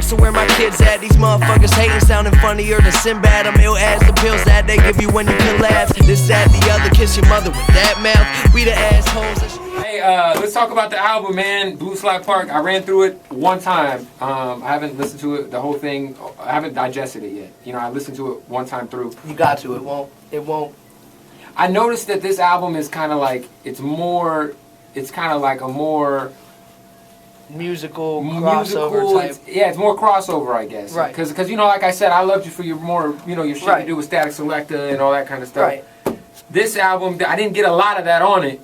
so where my kids at? These motherfuckers hating, sounding funnier than Sinbad. I'm ill as the pills that they give you when you collapse. This, that, the other, kiss your mother with that mouth. We the assholes. Hey, let's talk about the album, man. Blue Slide Park. I ran through it one time. I haven't listened to it, the whole thing. I haven't digested it yet. You know, I listened to it one time through. You got to. It won't. I noticed that this album is kind of like, it's kind of like a more musical crossover type. It's more crossover, I guess. Right. Because you know, like I said, I loved you for your more, you know, your shit you do with Static Selector and all that kind of stuff. Right. This album, I didn't get a lot of that on it.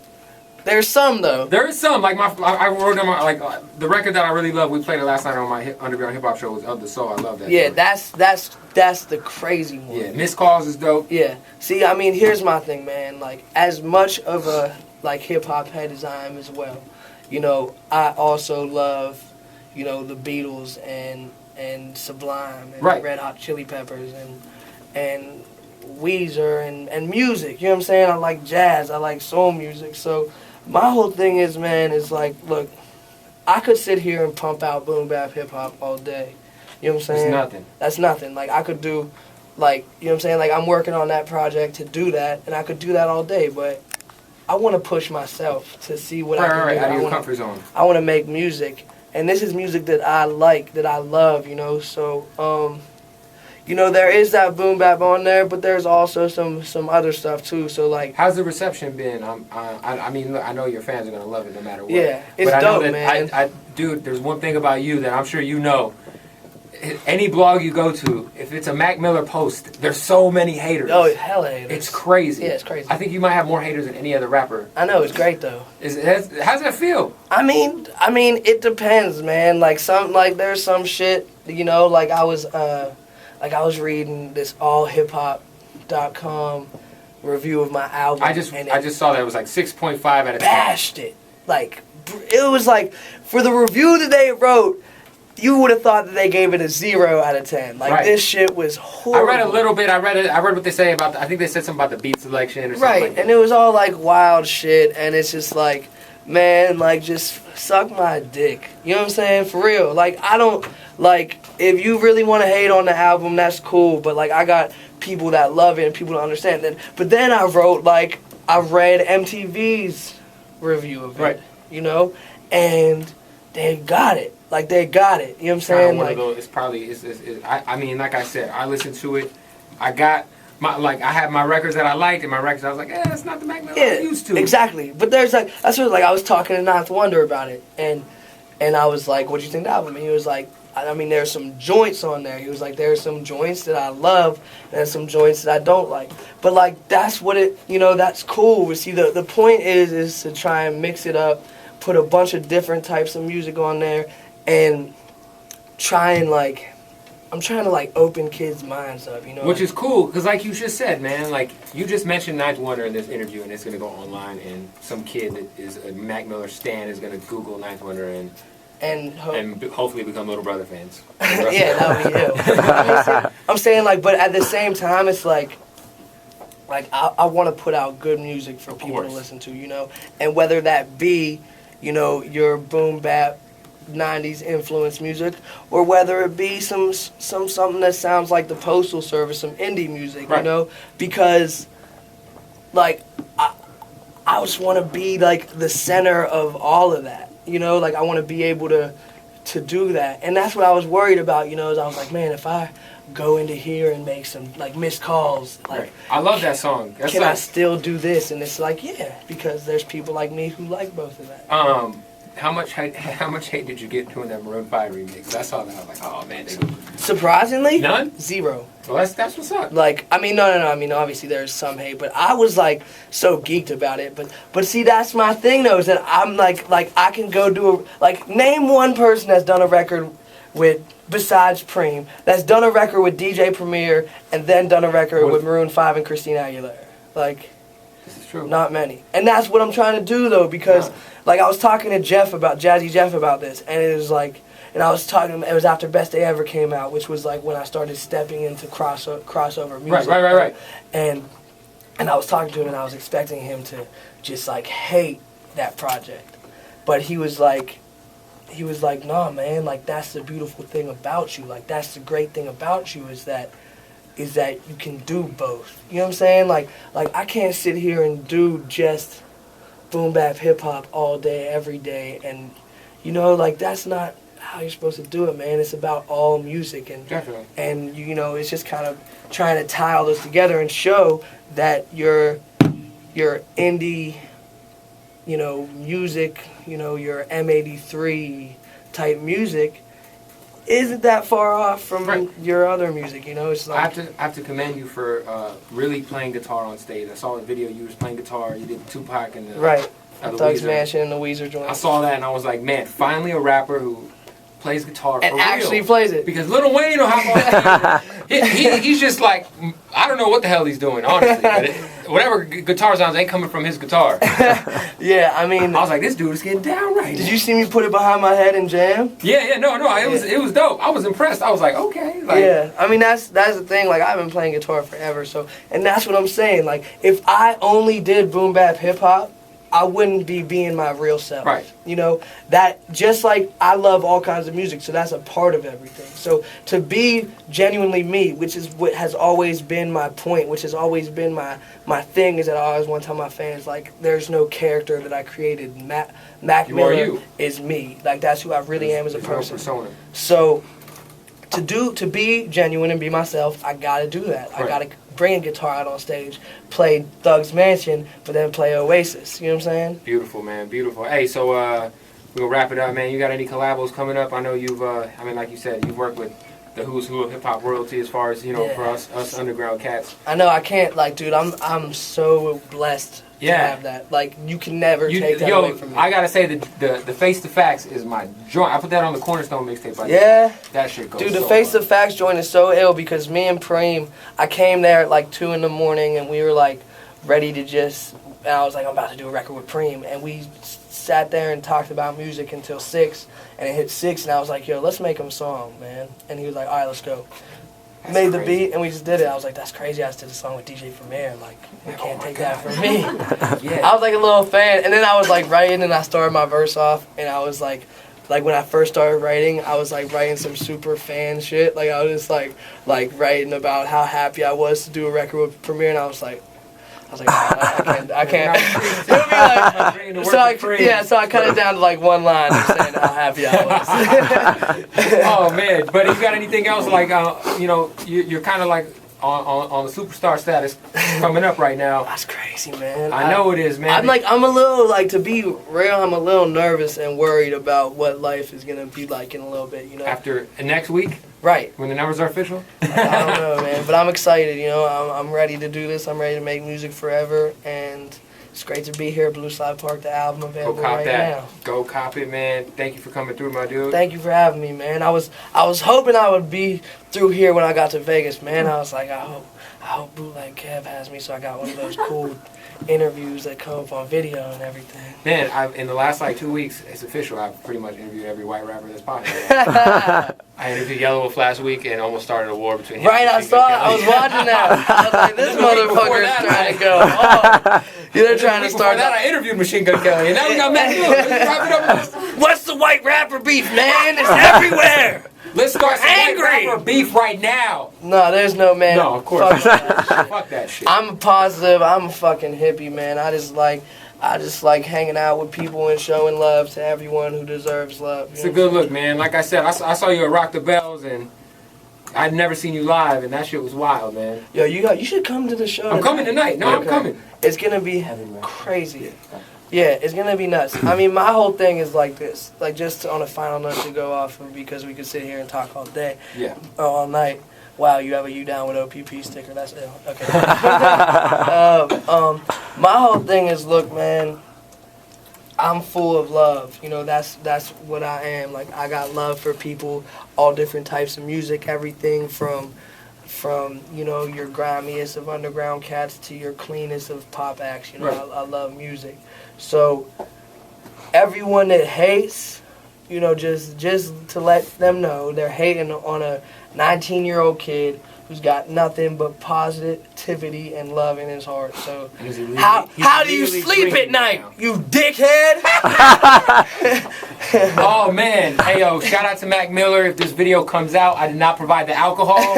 There's some though. There is some. Like I wrote them like the record that I really love. We played it last night on my underground hip hop show. Was Of the Soul. I love that. Yeah, that's the crazy one. Yeah, Missed Calls is dope. Yeah. See, I mean, here's my thing, man. Like, as much of a like hip hop head as I am as well, you know, I also love, you know, the Beatles and Sublime and Red Hot Chili Peppers and Weezer and music. You know what I'm saying? I like jazz. I like soul music. So my whole thing is, man, is like, look, I could sit here and pump out boom bap hip hop all day. You know what I'm saying? It's nothing. That's nothing. Like, I could do, like, you know what I'm saying? Like, I'm working on that project to do that, and I could do that all day, but I want to push myself to see what I can do. Out of your comfort zone. I want to make music, and this is music that I like, that I love, you know? So, you know, there is that boom bap on there, but there's also some other stuff too. So like, how's the reception been? I mean, look, I know your fans are gonna love it no matter what. Yeah, it's but dope, I know that, man. Dude, there's one thing about you that I'm sure you know. Any blog you go to, if it's a Mac Miller post, there's so many haters. Oh, hella haters. It's crazy. Yeah, it's crazy. I think you might have more haters than any other rapper. I know, it's great though. How's that feel? I mean, it depends, man. Like there's some shit, you know. Like I was reading this allhiphop.com review of my album. I just saw that it was like 6.5 out of 10. Bashed it. Like, it was like, for the review that they wrote, you would have thought that they gave it a 0 out of 10. Like, this shit was horrible. I read a little bit. I read what they say about, I think they said something about the beat selection or something like that. And it was all like wild shit, and it's just like, man, like, just suck my dick. You know what I'm saying? For real. Like, I don't, like, if you really want to hate on the album, that's cool, but like, I got people that love it and people that understand it. But then I wrote, like, I read MTV's review of it, you know, and they got it. Like, they got it. You know what I'm saying? Like, it's probably, I mean, like I said, I listened to it. I got I had my records that I liked, and my records I was like, it's not the Mac Miller I used to. Exactly. But there's like, that's what, like, I was talking to Ninth Wonder about it, and I was like, what do you think of the album? And he was like, I mean, there's some joints on there. He was like, there's some joints that I love, and there's some joints that I don't like. But like, that's what it, you know, that's cool. But see, the point is to try and mix it up, put a bunch of different types of music on there, and try and like, I'm trying to like open kids' minds up, you know. Which is cool, because like you just said, man, like you just mentioned Ninth Wonder in this interview, and it's gonna go online, and some kid that is a Mac Miller stan is gonna Google Ninth Wonder and hopefully become Little Brother fans. Yeah, that would be ill. I'm saying like, but at the same time, it's like I want to put out good music for people to listen to, you know, and whether that be, you know, your boom bap 90s influence music, or whether it be some something that sounds like the Postal Service, some indie music, you know, because like I just want to be like the center of all of that, you know, like I want to be able to do that, and that's what I was worried about, you know, is I was like, man, if I go into here and make some like missed calls, like I love that song. That's can I still do this? And it's like, yeah, because there's people like me who like both of that. How much hate did you get doing that Maroon 5 remix? I saw that. I was like, oh man. Surprisingly, none? 0. Well, that's what's up. Like, I mean, no. I mean, obviously there's some hate, but I was like so geeked about it. But see, that's my thing though, is that I'm like I can go do name one person that's done a record with, besides Preem, that's done a record with DJ Premier and then done a record with Maroon 5 and Christina Aguilera. Like, this is true. Not many. And that's what I'm trying to do though, because like I was talking to Jazzy Jeff about this, and it was like, and I was talking, it was after Best Day Ever came out, which was like when I started stepping into crossover music. Right. And I was talking to him, and I was expecting him to just like hate that project. But he was like, he was like, nah, man, like, that's the beautiful thing about you. Like, that's the great thing about you is that you can do both. You know what I'm saying? Like I can't sit here and do just boom bap hip hop all day, every day, and you know, like, that's not how you're supposed to do it, man. It's about all music, and definitely. And you know, it's just kind of trying to tie all those together and show that your indie, you know, music, you know, your M83 type music isn't that far off from your other music, you know. It's like I have to commend you for really playing guitar on stage. I saw the video. You was playing guitar. You did Tupac and the Thug's Mansion and the Weezer joint. I saw that and I was like, man, finally a rapper who plays guitar for and real. actually plays it. Because Lil Wayne will hop on stage. He's just like, I don't know what the hell he's doing, honestly. But whatever guitar sounds ain't coming from his guitar. Yeah, I mean, I was like, this dude is getting down right. Did you see me put it behind my head and jam? Yeah, no, it was dope. I was impressed. I was like, okay. Like, yeah, I mean, that's the thing. Like, I've been playing guitar forever, so, and that's what I'm saying. Like, if I only did boom bap hip hop, I wouldn't be being my real self. Right. You know, that just like I love all kinds of music, so that's a part of everything. So to be genuinely me, which is what has always been my point, which has always been my thing, is that I always want to tell my fans, like, there's no character that I created. Mac Miller is me. Like, that's who I really am as a person. Persona. So to be genuine and be myself, I gotta do that. Right. I gotta bring a guitar out on stage, play Thug's Mansion, but then play Oasis. You know what I'm saying? Beautiful, man. Beautiful. Hey, so we're gonna wrap it up, man. You got any collabos coming up? I know you've, I mean, like you said, you've worked with the who's who of hip hop royalty as far as, you know, for us underground cats. I know, I can't, like, dude, I'm so blessed to have that. Like, you can never take that away from me. I gotta say, the Face to Facts is my joint. I put that on the Cornerstone mixtape. That shit goes. Dude, the Face to Facts joint is so ill because me and Preem, I came there at like 2 in the morning and we were like ready to just, and I was like, I'm about to do a record with Preem, and we sat there and talked about music until 6, and it hit 6, and I was like, yo, let's make him a song, man. And he was like, all right, let's go. That's made crazy. The beat, and we just did it. I was like, that's crazy. I just did a song with DJ Premier. Like, you can't take that from me. Yeah. I was like a little fan, and then I was like writing, and I started my verse off, and I was like when I first started writing, I was like writing some super fan shit. Like, I was just like writing about how happy I was to do a record with Premier, and I was like, I can't. So I cut it down to like one line, just saying how happy I was. Oh man! But you got anything else, like you know, you're kind of like on the superstar status coming up right now. That's crazy, man. I know it is, man. I'm a little, like, to be real, I'm a little nervous and worried about what life is gonna be like in a little bit, you know. After next week. Right. When the numbers are official? I don't know, man. But I'm excited, you know. I'm ready to do this. I'm ready to make music forever. And it's great to be here at Blue Slide Park, the album available right now. Go cop it, man. Thank you for coming through, my dude. Thank you for having me, man. I was hoping I would be through here when I got to Vegas, man. I was like, I hope Bootleg Kev has me, so I got one of those cool interviews that come up on video and everything. Man, in the last like 2 weeks, it's official. I've pretty much interviewed every white rapper that's popular. I interviewed Yellow Wolf last week and almost started a war between him and I saw it. I was watching that. I was like, this motherfucker is trying to go. Oh, they're trying to start that. I interviewed Machine Gun Kelly, and now we got Matt Miller. Let's wrap it up. What's the white rapper beef, man? It's everywhere. Let's start some white rapper beef right now. No, there's no, man. No, of course. Fuck that shit. I'm positive. I'm a fucking hippie, man. I just like hanging out with people and showing love to everyone who deserves love. It's a good look, man. Like I said, I saw you at Rock the Bells, and I'd never seen you live, and that shit was wild, man. Yo, you should come to the show. I'm coming tonight. No, I'm coming. It's gonna be crazy. Yeah, it's gonna be nuts. I mean, my whole thing is like this, like, just on a final note to go off of, because we could sit here and talk all day, all night. Wow, you have a "You Down with OPP" sticker. That's ill. Okay. My whole thing is, look, man, I'm full of love. You know, that's what I am. Like, I got love for people, all different types of music, everything from you know, your grimiest of underground cats to your cleanest of pop acts. You know, I love music. So everyone that hates, you know, just to let them know, they're hating on a 19-year-old kid who's got nothing but positivity and love in his heart. So how do you sleep at night, you dickhead? Oh man, hey yo, shout out to Mac Miller. If this video comes out, I did not provide the alcohol.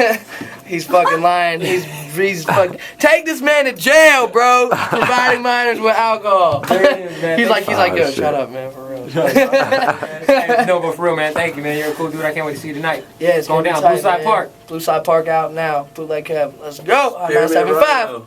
He's fucking lying. He's fucking take this man to jail, bro. Providing minors with alcohol. He's like, yo, shut up, man, for real. No, but for real, man, thank you, man. You're a cool dude. I can't wait to see you tonight. Yeah, it's going down. Tight, Blue Side man. Park. Blue Side Park out now. Bootleg Kev. Let's go. 975.